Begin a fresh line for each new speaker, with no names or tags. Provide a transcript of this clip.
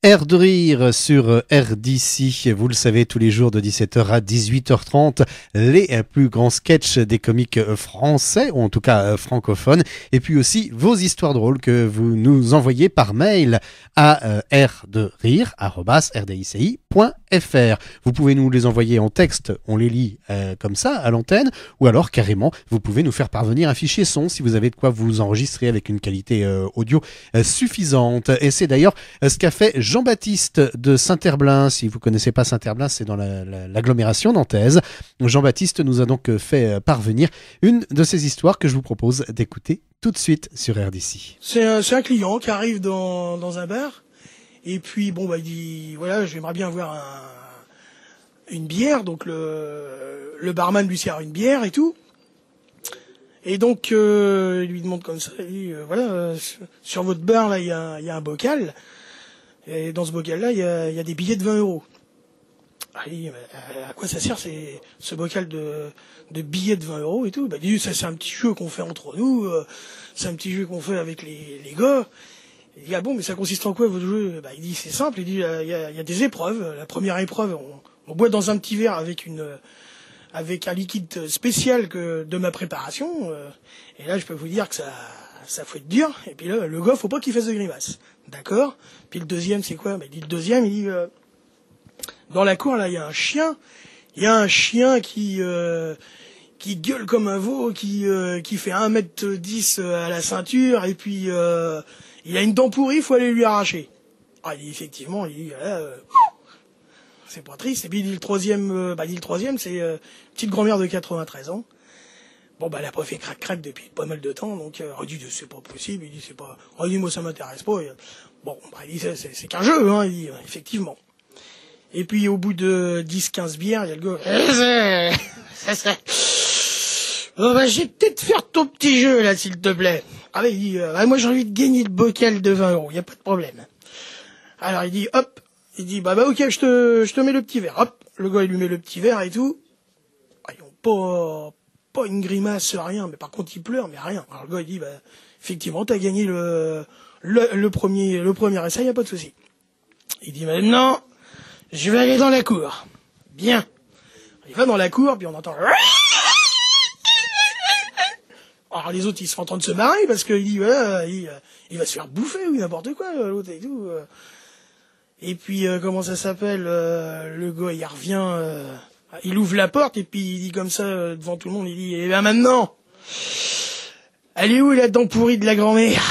Air de rire sur RDC, vous le savez, tous les jours de 17h à 18h30, les plus grands sketchs des comiques français, ou en tout cas francophones, et puis aussi vos histoires drôles que vous nous envoyez par mail à rderire@rdici.fr. Vous pouvez nous les envoyer en texte, on les lit comme ça à l'antenne, ou alors carrément, vous pouvez nous faire parvenir un fichier son si vous avez de quoi vous enregistrer avec une qualité audio suffisante. Et c'est d'ailleurs ce qu'a fait Jean-Baptiste de Saint-Herblain. Si vous connaissez pas Saint-Herblain, c'est dans l'agglomération nantaise. Jean-Baptiste nous a donc fait parvenir une de ces histoires que je vous propose d'écouter tout de suite sur RDC.
C'est un client qui arrive dans un bar et puis bon il dit voilà, j'aimerais bien avoir une bière. Donc le barman lui sert une bière et tout. Et donc il lui demande comme ça, il dit voilà, sur votre bar là il y a un bocal. Et dans ce bocal-là, il y a des billets de 20 €. Ah, il dit, à quoi ça sert ce bocal de billets de 20 € et tout? Il dit, ça c'est un petit jeu qu'on fait entre nous, c'est un petit jeu qu'on fait avec les gars. Il dit, ah bon, mais ça consiste en quoi votre jeu? Il dit, c'est simple, il dit, il y a des épreuves. La première épreuve, on boit dans un petit verre avec un liquide spécial de ma préparation. Et là, je peux vous dire que ça fouette dur. Et puis là, le gars, faut pas qu'il fasse de grimaces. D'accord? Puis le deuxième, c'est quoi? Il dit, dans la cour, là, il y a un chien. Il y a un chien qui gueule comme un veau, qui fait 1,10 m à la ceinture, et puis, il a une dent pourrie, il faut aller lui arracher. Ah, il dit, effectivement, c'est pas triste. Et puis, il dit le troisième, c'est, petite grand-mère de 93 ans. Bon, elle a pas fait crac-crac depuis pas mal de temps, donc, il dit, c'est pas possible, il dit, c'est pas, il dit, moi, ça m'intéresse pas. Bon, il dit, c'est qu'un jeu, hein, il dit, effectivement. Et puis, au bout de 10-15 bières, il y a le gars, bon, je vais peut-être faire ton petit jeu, là, s'il te plaît. Ah, il dit, moi, j'ai envie de gagner le bocal de 20 €, y a pas de problème. Alors, il dit, hop, ok, je te mets le petit verre, hop, le gars, il lui met le petit verre et tout. Ah, ils ont pas une grimace, rien, mais par contre il pleure, mais rien. Alors le gars il dit, effectivement t'as gagné le premier essai, y a pas de souci. Il dit maintenant, je vais aller dans la cour. Bien. Il va dans la cour, puis on entend. Alors les autres ils sont en train de se marrer parce qu'il dit voilà, il va se faire bouffer ou n'importe quoi l'autre et tout. Et puis comment ça s'appelle, le gars il revient. Il ouvre la porte et puis il dit comme ça devant tout le monde, il dit, maintenant, elle est où la dent pourrie de la grand-mère?